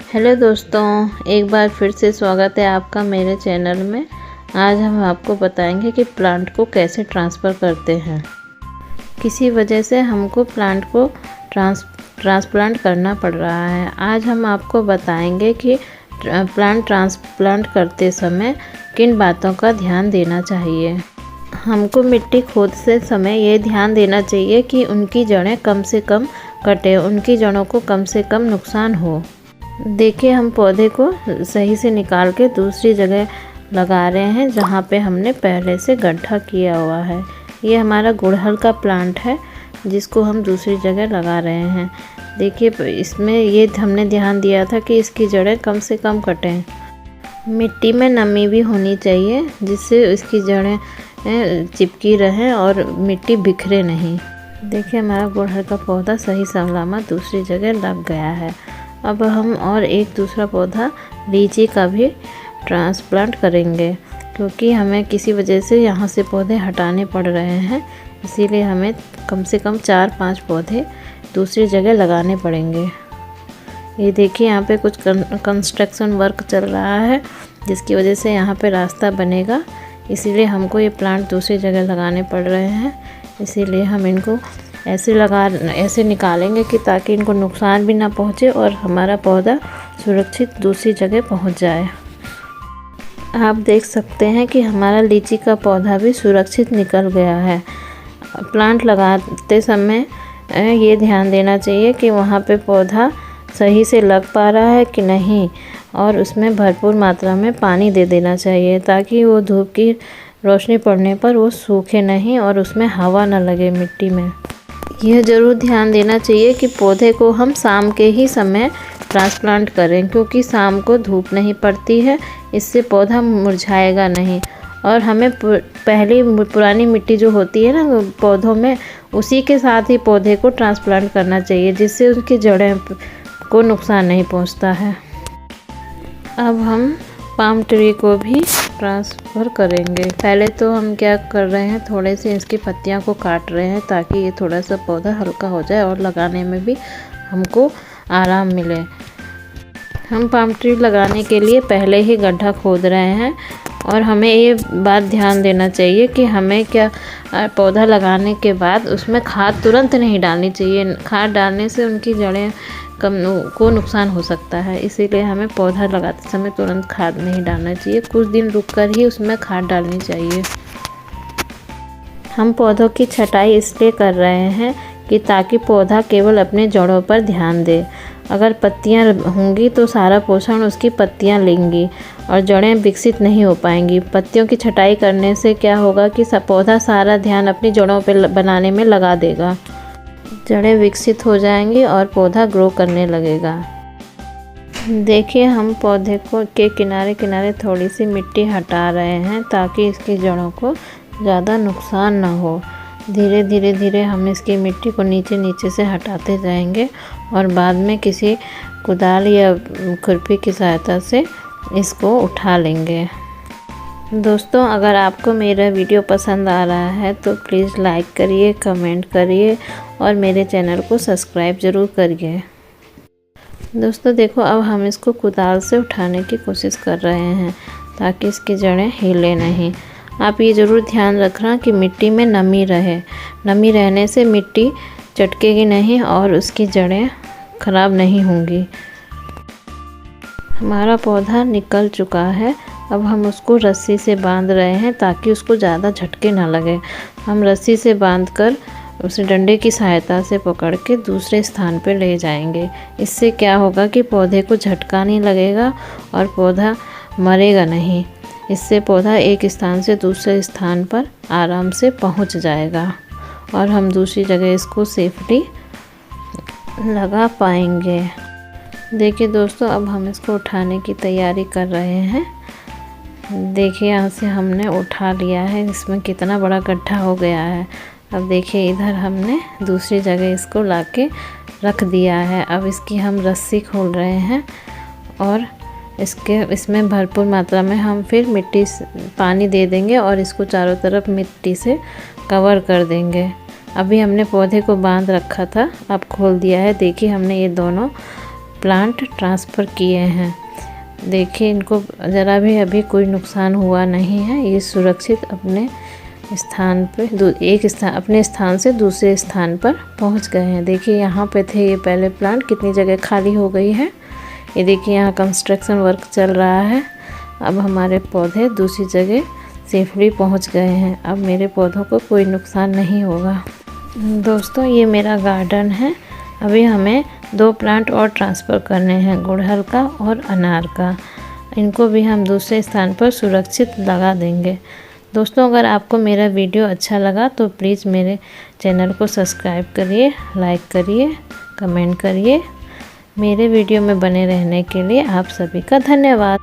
Hello दोस्तों, एक बार फिर से स्वागत है आपका मेरे चैनल में। आज हम आपको बताएंगे कि प्लांट को कैसे ट्रांसफ़र करते हैं। किसी वजह से हमको प्लांट को ट्रांसप्लांट करना पड़ रहा है। आज हम आपको बताएंगे कि प्लांट ट्रांसप्लांट करते समय किन बातों का ध्यान देना चाहिए। हमको मिट्टी खोदते समय ये ध्यान देना चाहिए कि उनकी जड़ें कम से कम कटे, उनकी जड़ों को कम से कम नुकसान हो। देखिए, हम पौधे को सही से निकाल के दूसरी जगह लगा रहे हैं जहाँ पे हमने पहले से गड्ढा किया हुआ है। ये हमारा गुड़हल का प्लांट है जिसको हम दूसरी जगह लगा रहे हैं। देखिए, इसमें ये हमने ध्यान दिया था कि इसकी जड़ें कम से कम कटें। मिट्टी में नमी भी होनी चाहिए जिससे इसकी जड़ें चिपकी रहें और मिट्टी बिखरे नहीं। देखिए, हमारा गुड़हल का पौधा सही सलामत दूसरी जगह लग गया है। अब हम और एक दूसरा पौधा लीची का भी ट्रांसप्लांट करेंगे, क्योंकि हमें किसी वजह से यहाँ से पौधे हटाने पड़ रहे हैं। इसीलिए हमें कम से कम 4-5 पौधे दूसरी जगह लगाने पड़ेंगे। ये देखिए, यहाँ पे कुछ कंस्ट्रक्शन वर्क चल रहा है जिसकी वजह से यहाँ पे रास्ता बनेगा। इसीलिए हमको ये प्लांट दूसरी जगह लगाने पड़ रहे हैं। इसीलिए हम इनको ऐसे निकालेंगे कि ताकि इनको नुकसान भी ना पहुँचे और हमारा पौधा सुरक्षित दूसरी जगह पहुँच जाए। आप देख सकते हैं कि हमारा लीची का पौधा भी सुरक्षित निकल गया है। प्लांट लगाते समय ये ध्यान देना चाहिए कि वहाँ पे पौधा सही से लग पा रहा है कि नहीं, और उसमें भरपूर मात्रा में पानी दे देना चाहिए ताकि वो धूप की रोशनी पड़ने पर वो सूखे नहीं और उसमें हवा ना लगे मिट्टी में। यह ज़रूर ध्यान देना चाहिए कि पौधे को हम शाम के ही समय ट्रांसप्लांट करें, क्योंकि शाम को धूप नहीं पड़ती है, इससे पौधा मुरझाएगा नहीं। और हमें पहली पुरानी मिट्टी जो होती है ना पौधों में, उसी के साथ ही पौधे को ट्रांसप्लांट करना चाहिए जिससे उसकी जड़ें को नुकसान नहीं पहुंचता है। अब हम पाम ट्री को भी ट्रांसफ़र करेंगे। पहले तो हम क्या कर रहे हैं, थोड़े से इसकी पत्तियां को काट रहे हैं ताकि ये थोड़ा सा पौधा हल्का हो जाए और लगाने में भी हमको आराम मिले। हम पाम ट्री लगाने के लिए पहले ही गड्ढा खोद रहे हैं और हमें ये बात ध्यान देना चाहिए कि हमें पौधा लगाने के बाद उसमें खाद तुरंत नहीं डालनी चाहिए। खाद डालने से उनकी जड़ें को नुकसान हो सकता है। इसीलिए हमें पौधा लगाते समय तुरंत खाद नहीं डालना चाहिए, कुछ दिन रुककर ही उसमें खाद डालनी चाहिए। हम पौधों की छटाई इसलिए कर रहे हैं कि ताकि पौधा केवल अपने जड़ों पर ध्यान दे। अगर पत्तियां होंगी तो सारा पोषण उसकी पत्तियां लेंगी और जड़ें विकसित नहीं हो पाएंगी। पत्तियों की छटाई करने से क्या होगा कि पौधा सारा ध्यान अपनी जड़ों पर बनाने में लगा देगा। जड़ें विकसित हो जाएंगी और पौधा ग्रो करने लगेगा। देखिए, हम पौधे के किनारे किनारे थोड़ी सी मिट्टी हटा रहे हैं ताकि इसकी जड़ों को ज़्यादा नुकसान ना हो। धीरे धीरे हम इसकी मिट्टी को नीचे से हटाते जाएंगे और बाद में किसी कुदाल या खुरपी की सहायता से इसको उठा लेंगे। दोस्तों, अगर आपको मेरा वीडियो पसंद आ रहा है तो प्लीज़ लाइक करिए, कमेंट करिए और मेरे चैनल को सब्सक्राइब ज़रूर करिए। दोस्तों देखो, अब हम इसको कुदाल से उठाने की कोशिश कर रहे हैं ताकि इसकी जड़ें हिले नहीं। आप ये ज़रूर ध्यान रखना कि मिट्टी में नमी रहे। नमी रहने से मिट्टी चटकेगी नहीं और उसकी जड़ें खराब नहीं होंगी। हमारा पौधा निकल चुका है। अब हम उसको रस्सी से बांध रहे हैं ताकि उसको ज़्यादा झटके ना लगे। हम रस्सी से बांधकर उसे डंडे की सहायता से पकड़ के दूसरे स्थान पर ले जाएंगे। इससे क्या होगा कि पौधे को झटका नहीं लगेगा और पौधा मरेगा नहीं। इससे पौधा एक स्थान से दूसरे स्थान पर आराम से पहुंच जाएगा और हम दूसरी जगह इसको सेफली लगा पाएंगे। देखिए दोस्तों, अब हम इसको उठाने की तैयारी कर रहे हैं। देखिए, यहाँ से हमने उठा लिया है। इसमें कितना बड़ा गड्ढा हो गया है। अब देखिए, इधर हमने दूसरी जगह इसको लाके रख दिया है। अब इसकी हम रस्सी खोल रहे हैं और इसमें भरपूर मात्रा में हम फिर पानी दे देंगे और इसको चारों तरफ मिट्टी से कवर कर देंगे। अभी हमने पौधे को बांध रखा था, अब खोल दिया है। देखिए, हमने ये दोनों प्लांट ट्रांसफ़र किए हैं। देखिए इनको ज़रा भी अभी कोई नुकसान हुआ नहीं है। ये सुरक्षित अपने स्थान पे अपने स्थान से दूसरे स्थान पर पहुंच गए हैं। देखिए यहाँ पे थे ये पहले प्लांट, कितनी जगह खाली हो गई है। ये देखिए यहाँ कंस्ट्रक्शन वर्क चल रहा है। अब हमारे पौधे दूसरी जगह सेफली पहुंच गए हैं। अब मेरे पौधों को कोई नुकसान नहीं होगा। दोस्तों ये मेरा गार्डन है। अभी हमें 2 प्लांट और ट्रांसफ़र करने हैं, गुड़हल का और अनार का। इनको भी हम दूसरे स्थान पर सुरक्षित लगा देंगे। दोस्तों अगर आपको मेरा वीडियो अच्छा लगा तो प्लीज़ मेरे चैनल को सब्सक्राइब करिए, लाइक करिए, कमेंट करिए। मेरे वीडियो में बने रहने के लिए आप सभी का धन्यवाद।